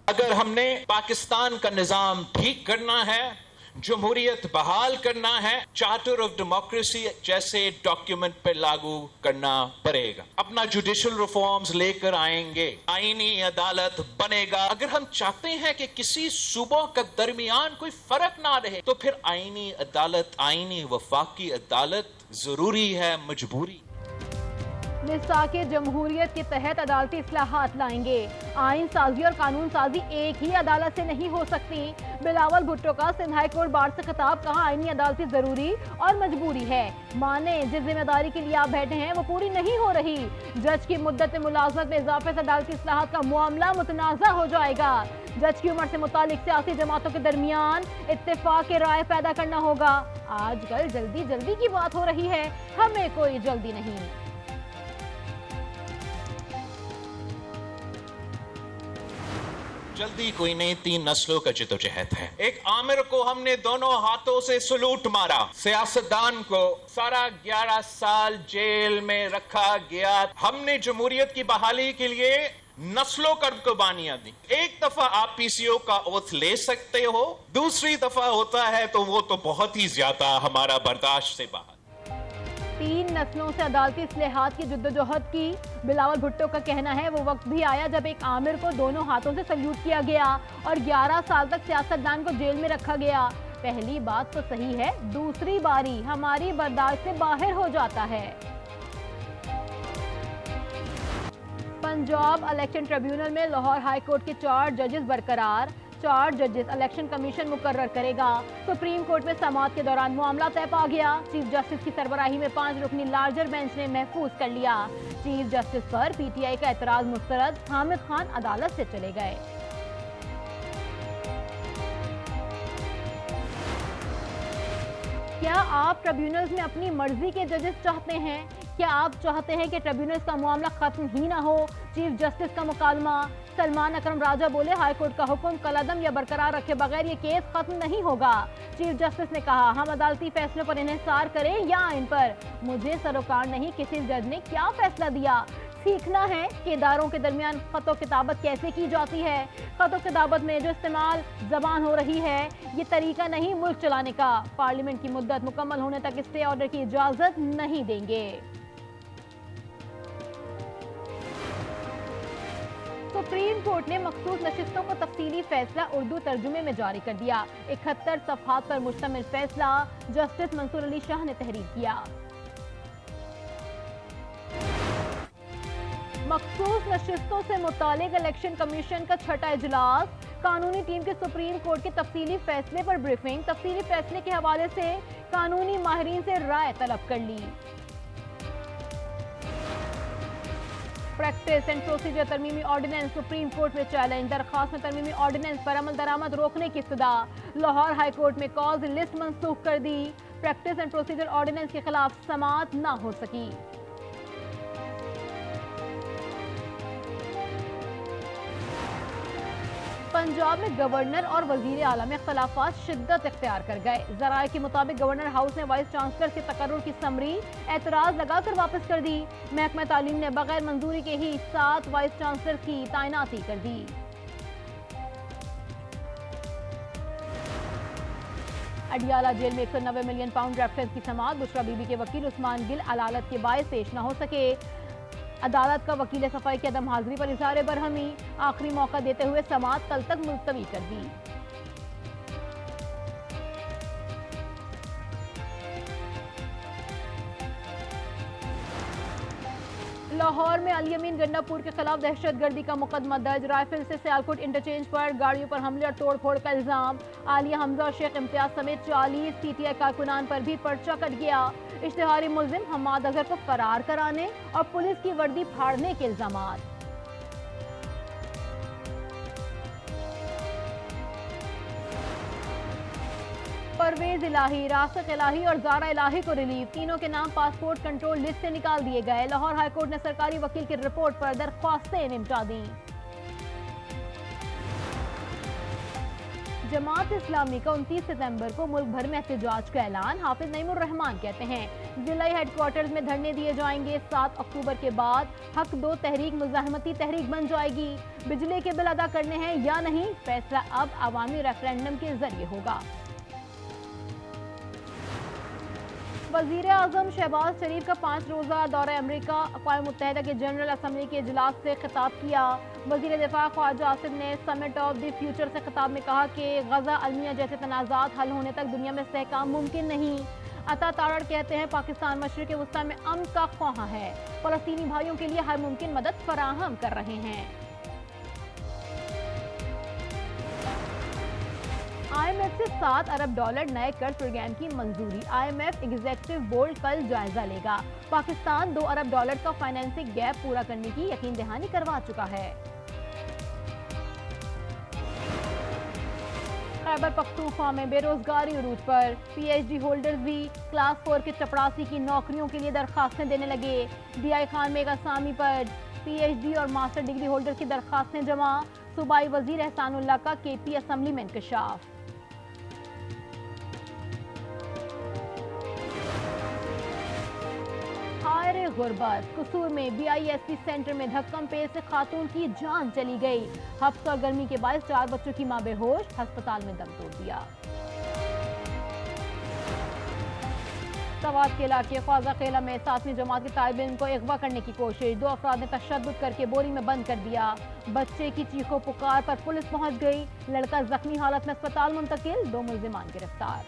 अगर हमने पाकिस्तान का निजाम ठीक करना है, जमहूरियत बहाल करना है, चार्टर ऑफ डेमोक्रेसी जैसे डॉक्यूमेंट पे लागू करना पड़ेगा। अपना जुडिशल रिफॉर्म्स लेकर आएंगे, आईनी अदालत बनेगा। अगर हम चाहते हैं कि किसी सूबों का दरमियान कोई फर्क ना रहे, तो फिर आईनी अदालत, आईनी वफाकी अदालत जरूरी है, मजबूरी। मिसाके जमहूरियत के तहत अदालती इस्लाहात लाएंगे। आइन साजी और कानून साजी एक ही अदालत से नहीं हो सकती। बिलावल भुट्टो का सिंध हाई कोर्ट बार से खिताब, कहा आईनी अदालती जरूरी और मजबूरी है। माने जिस जिम्मेदारी के लिए आप बैठे हैं वो पूरी नहीं हो रही। जज की मुद्दत मुलाजमत में इजाफे से अदालती इस्लाहात का मामला मुतनाज़ा हो जाएगा। जज की उम्र से मुतालिक सियासी जमातों के दरमियान इत्तेफाक राय पैदा करना होगा। आजकल जल्दी जल्दी की बात हो रही है, हमें कोई जल्दी नहीं। जल्दी कोई नहीं, 3 नस्लों का जिदोजहद है। एक आमिर को हमने दोनों हाथों से सलूट मारा, सियासतदान को सारा 11 साल जेल में रखा गया। हमने जमहूरियत की बहाली के लिए नस्लों कर कुर्बानियां दी। एक दफा आप पीसीओ का ओथ ले सकते हो, दूसरी दफा होता है तो वो तो बहुत ही ज्यादा हमारा बर्दाश्त से बाहर। 3 नस्लों से अदालती इस्लाहात की जद्दोजहद की बिलावल भुट्टो का कहना है वो वक्त भी आया जब एक आमिर को दोनों हाथों से सल्यूट किया गया और 11 साल तक सियासतदान को जेल में रखा गया। पहली बात तो सही है, दूसरी बारी हमारी बर्दाश्त से बाहर हो जाता है। पंजाब इलेक्शन ट्रिब्यूनल में लाहौर हाई कोर्ट के 4 जजेस बरकरार। 4 जजेस इलेक्शन कमीशन मुकर्रर करेगा। सुप्रीम कोर्ट में समाअत के दौरान मामला तय पा गया। चीफ जस्टिस की सरबराही में 5 रुकनी लार्जर बेंच ने महफूज कर लिया। चीफ जस्टिस पर पीटीआई का एतराज मुस्तरद, हामिद खान अदालत से चले गए। क्या आप ट्रिब्यूनल्स में अपनी मर्जी के जजेस चाहते हैं? क्या आप चाहते हैं कि ट्रिब्यूनल्स का मामला खत्म ही ना हो? चीफ जस्टिस का मुकालमा। सलमान अकरम राजा बोले, हाई कोर्ट का हुक्म कलअदम या बरकरार रखे बगैर ये केस खत्म नहीं होगा। चीफ जस्टिस ने कहा, हम अदालती फैसलों पर इन्हिसार करें या इन पर, मुझे सरोकार नहीं किसी जज ने क्या फैसला दिया। सीखना है कि इदारों के दरमियान खतो किताबत कैसे की जाती है। खतो किताबत में जो इस्तेमाल जबान हो रही है ये तरीका नहीं मुल्क चलाने का। पार्लियामेंट की मुद्दत मुकम्मल होने तक स्टे ऑर्डर की इजाजत नहीं देंगे। सुप्रीम कोर्ट ने मखसूस नशिस्तों को तफसीली फैसला उर्दू तर्जुमे में जारी कर दिया। 71 सफ़हात पर मुश्तमिल फैसला जस्टिस मंसूर अली शाह ने तहरीर किया। मखसूस नशिस्तों से मुतालिक इलेक्शन कमीशन का 6ठा इजलास। कानूनी टीम के सुप्रीम कोर्ट के तफसीली फैसले पर ब्रीफिंग। तफसीली फैसले के हवाले से कानूनी माहिरीन से राय तलब कर ली। प्रैक्टिस एंड प्रोसीजर तरमीमी ऑर्डिनेंस सुप्रीम कोर्ट में चैलेंज। दरखास्त में तरमीमी ऑर्डिनेंस पर अमल दरामद रोकने की इस्तदा। लाहौर हाई कोर्ट में कॉज लिस्ट मंसूख कर दी। प्रैक्टिस एंड प्रोसीजर ऑर्डिनेंस के खिलाफ समाअत न हो सकी। पंजाब में गवर्नर और वजीर आला में इख्तलाफात शिद्दत इख्तियार कर गए। जराये के मुताबिक गवर्नर हाउस ने वाइस चांसलर के तकर्रुर की समरी एतराज लगाकर वापस कर दी। महकमा तालीम ने बगैर मंजूरी के ही 7 वाइस चांसलर की तैनाती कर दी। अडियाला जेल में 190 मिलियन पाउंड रेफरेंस की समाअत। बुशरा बीबी के वकील उस्मान गिल अदालत के बायस पेश न हो सके। अदालत का वकील सफाई की अदम हाजिरी पर इज़हार बरहमी। आखिरी मौका देते हुए समाअत कल तक मुलतवी कर दी। लाहौर में अली अमीन गन्नापुर के खिलाफ दहशतगर्दी का मुकदमा दर्ज। राइफल से सियालकोट इंटरचेंज पर गाड़ियों पर हमले और तोड़फोड़ का इल्जाम। आलिया हमजा और शेख इम्तियाज समेत 40 पीटीआई कारकुनान पर भी पर्चा कट गया। इश्तिहारी मुल्जिम हम्माद अजहर को फरार कराने और पुलिस की वर्दी फाड़ने के इल्जाम। परवेज इलाही, राशिक इलाही और जारा इलाही को रिलीफ। तीनों के नाम पासपोर्ट कंट्रोल लिस्ट से निकाल दिए गए। लाहौर हाईकोर्ट ने सरकारी वकील की रिपोर्ट पर दरख्वास्तें निपटा दी। जमात इस्लामी का 29 सितंबर को मुल्क भर में एहतजाज का ऐलान। हाफिज नईमुर रहमान कहते हैं जिला हेडक्वार्टर्स में धरने दिए जाएंगे। 7 अक्टूबर के बाद हक दो तहरीक मुजाहमती तहरीक बन जाएगी। बिजली के बिल अदा करने हैं या नहीं, फैसला अब अवामी रेफरेंडम के जरिए होगा। वजीर आजम शहबाज शरीफ का 5 रोजा दौरा अमेरिका। अक़वाम मुत्तहिदा के जनरल असम्बली के इजलास से खिताब किया। वजीर दिफा ख्वाजा आसिफ ने समिट ऑफ द फ्यूचर से खिताब में कहा कि गजा अलमिया जैसे तनाज़ात हल होने तक दुनिया में इस्तेहकाम मुमकिन नहीं। अता तारड़ कहते हैं पाकिस्तान मशरिक़ वस्ता में अमन का ख्वाह है, फ़लस्तीनी भाइयों के लिए हर मुमकिन मदद फराहम कर रहे हैं। IMF से $7 अरब नए कर्ज प्रोग्राम की मंजूरी। IMF एग्जीक्यूटिव बोर्ड कल जायजा लेगा। पाकिस्तान $2 अरब का फाइनेंसिंग गैप पूरा करने की यकीन दहानी करवा चुका है। खैबर पख्तूनख्वा में बेरोजगारी उरूज पर। PhD होल्डर्स भी क्लास 4 के चपरासी की नौकरियों के लिए दरखास्तें देने लगे। DI खान में एक असामी पर PhD और मास्टर डिग्री होल्डर की दरखास्तें जमा। सूबाई वजीर एहसानुल्लाह का KP असम्बली में इंकशाफ। हायरे गुर्बत। कसूर में BISP सेंटर में धक्कम पेश से खातून की जान चली गई। हफ्स और गर्मी के बायस 4 बच्चों की मां बेहोश, अस्पताल में दम तोड़ दिया। सवात के इलाके ख्वाजा खेला में 7वीं जमात के तालिब इल्म को अगवा करने की कोशिश। 2 अफराद ने तशद्दुद करके बोरी में बंद कर दिया। बच्चे की चीखों पुकार पर पुलिस पहुंच गई। लड़का जख्मी हालत में अस्पताल मुंतकिल। 2 मुल्जिमान गिरफ्तार।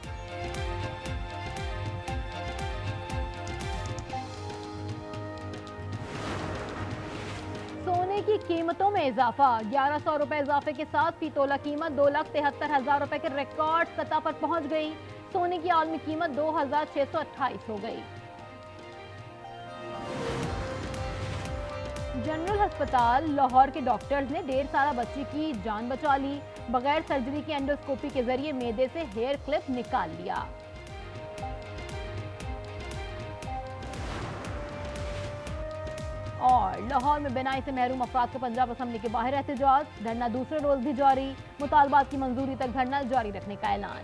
सोने की कीमतों में इजाफा। 1100 रुपए इजाफे के साथ फी तोला कीमत 2,73,000 रुपए के रिकॉर्ड सतह पर पहुंच गई। सोने की आलमी कीमत 2,628 हो गई। जनरल अस्पताल लाहौर के डॉक्टर्स ने 1.5 साल बच्ची की जान बचा ली। बगैर सर्जरी की एंडोस्कोपी के जरिए मैदे से हेयर क्लिप निकाल लिया। और लाहौर में बिनाई से महरूम अफराद को पंजाब असम्बली के बाहर एहतजाज। धरना दूसरे रोज भी जारी। मुतालबात की मंजूरी तक धरना जारी रखने का ऐलान।